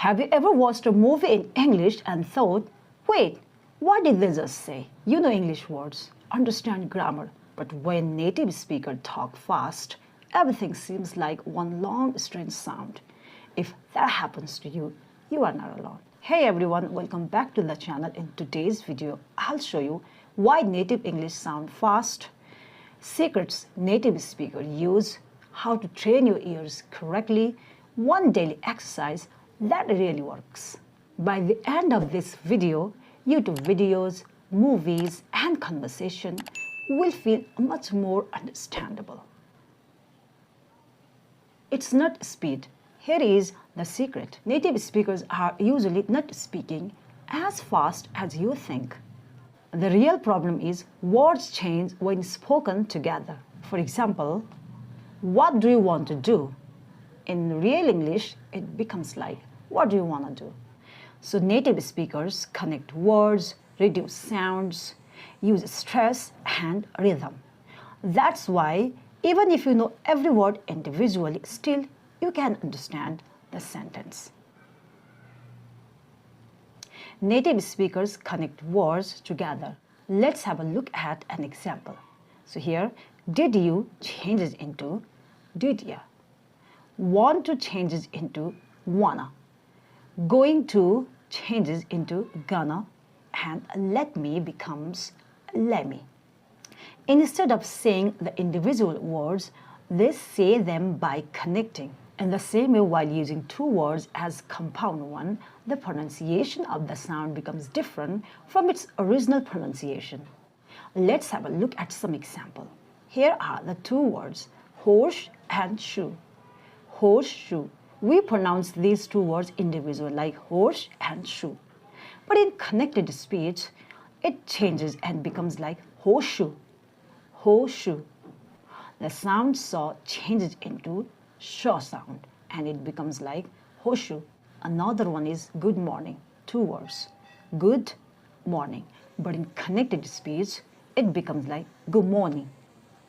Have you ever watched a movie in English and thought, wait, what did they just say? You know English words, understand grammar, but when native speakers talk fast, everything seems like one long strange sound. If that happens to you, you are not alone. Hey everyone, welcome back to the channel. In today's video, I'll show you why native English sound fast, secrets native speakers use, how to train your ears correctly, one daily exercise that really works. By the end of this video, YouTube videos, movies, and conversation will feel much more understandable. It's not speed. Here is the secret. Native speakers are usually not speaking as fast as you think. The real problem is words change when spoken together. For example, what do you want to do? In real English, it becomes like, what do you want to do? So native speakers connect words, reduce sounds, use stress and rhythm. That's why even if you know every word individually, still you can understand the sentence. Native speakers connect words together. Let's have a look at an example. So here, did you changes into did ya. Want to changes into wanna. Going to changes into gonna, and let me becomes let me. Instead of saying the individual words, they say them by connecting. In the same way, while using two words as compound one, the pronunciation of the sound becomes different from its original pronunciation. Let's have a look at some example. Here are the two words, horse and shoe. Horseshoe. We pronounce these two words individually like horse and shoe. But in connected speech, it changes and becomes like horseshoe. Horseshoe. The sound saw changes into shaw sound and it becomes like horseshoe. Another one is good morning. Two words. Good morning. But in connected speech, it becomes like good morning.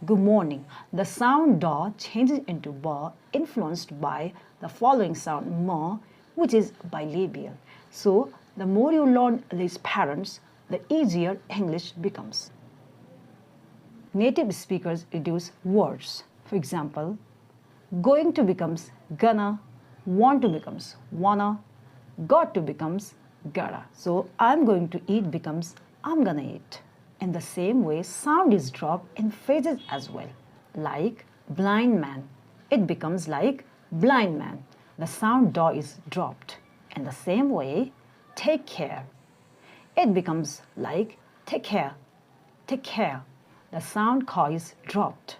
Good morning. The sound da changes into ba, influenced by the following sound ma, which is bilabial. So the more you learn these patterns, the easier English becomes. Native speakers reduce words. For example, going to becomes gonna, want to becomes wanna, got to becomes gotta. So I'm going to eat becomes I'm gonna eat. In the same way, sound is dropped in phrases as well. Like blind man, it becomes like blind man. The sound da is dropped. In the same way, take care, it becomes like take care, take care. The sound ka is dropped.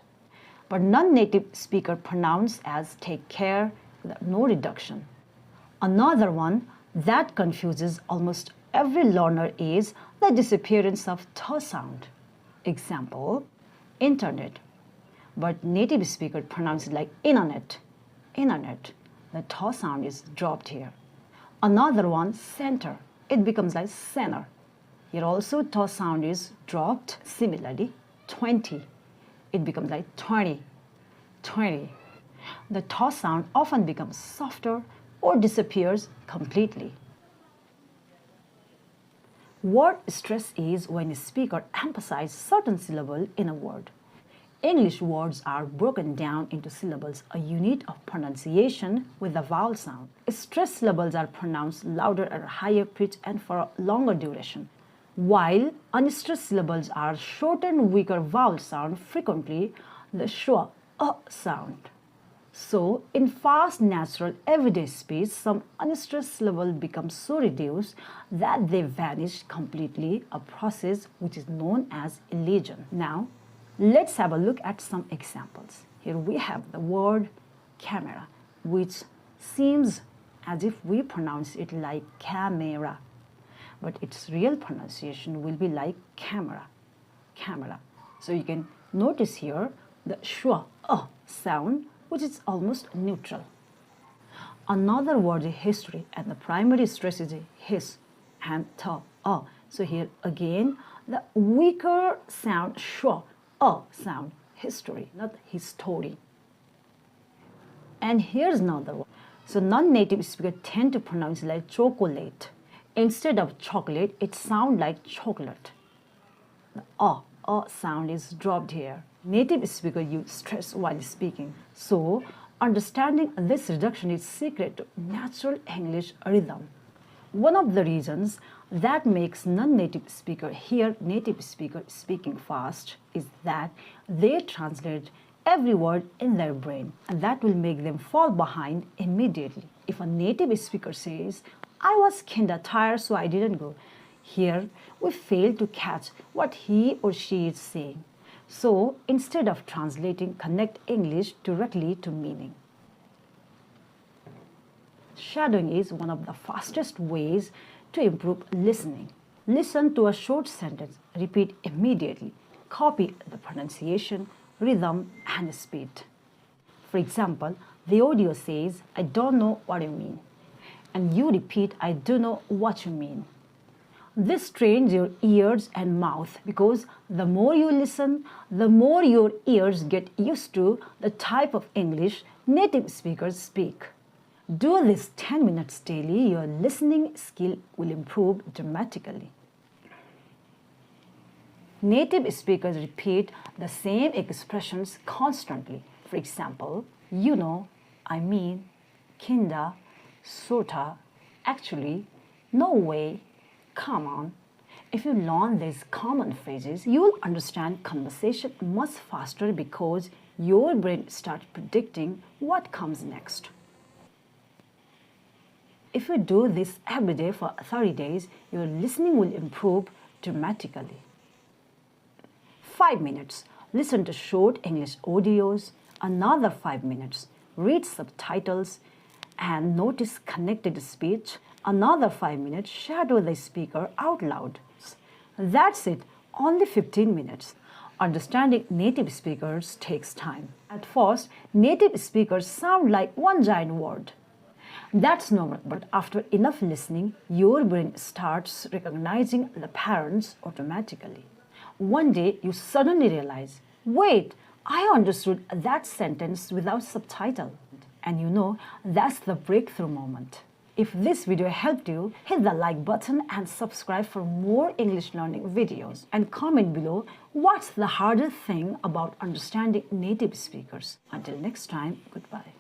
But non-native speaker pronounce as take care with no reduction. Another one that confuses almost every learner is the disappearance of th sound. Example, internet. But native speaker pronounce it like internet. Internet. The th sound is dropped here. Another one, center. It becomes like center. Here also th sound is dropped. Similarly, 20. It becomes like 20. 20. The th sound often becomes softer or disappears completely. Word stress is when a speaker emphasizes certain syllable in a word. English words are broken down into syllables, a unit of pronunciation with a vowel sound. Stress syllables are pronounced louder at a higher pitch and for a longer duration, while unstressed syllables are shortened, weaker vowel sound, frequently the schwa sound. So, in fast, natural, everyday speech, some unstressed syllables become so reduced that they vanish completely, a process which is known as elision. Now, let's have a look at some examples. Here we have the word camera, which seems as if we pronounce it like camera, but its real pronunciation will be like camera, camera. So you can notice here the schwa sound, which is almost neutral. Another word is history, and the primary stress is his and ta. So here again, the weaker sound schwa sound, history, not history. And here's another one, So non-native speakers tend to pronounce it like chocolate. Instead of chocolate, it sounds like chocolate. The sound is dropped here. Native speakers use stress while speaking. So understanding this reduction is secret to natural English rhythm. One of the reasons that makes non-native speaker hear native speaker speaking fast is that they translate every word in their brain, and that will make them fall behind immediately. If a native speaker says, "I was kinda tired so I didn't go," here we fail to catch what he or she is saying. So instead of translating, connect English directly to meaning. Shadowing is one of the fastest ways to improve listening. Listen to a short sentence, repeat immediately, copy the pronunciation, rhythm, and speed. For example, the audio says, "I don't know what you mean," and you repeat, "I don't know what you mean." This trains your ears and mouth because the more you listen, the more your ears get used to the type of English native speakers speak. Do this 10 minutes daily, your listening skill will improve dramatically. Native speakers repeat the same expressions constantly. For example, "you know," "I mean," "kinda," "sorta," "actually," "no way," "come on." If you learn these common phrases, you will understand conversation much faster because your brain starts predicting what comes next. If you do this every day for 30 days, your listening will improve dramatically. 5 minutes. Listen to short English audios. Another 5 minutes. Read subtitles and notice connected speech. Another 5 minutes. Shadow the speaker out loud. That's it. Only 15 minutes. Understanding native speakers takes time. At first, native speakers sound like one giant word. That's normal, but after enough listening, your brain starts recognizing the patterns automatically. One day, you suddenly realize, "Wait, I understood that sentence without subtitle." And you know, that's the breakthrough moment. If this video helped you, hit the like button and subscribe for more English learning videos. And comment below what's the hardest thing about understanding native speakers. Until next time, goodbye.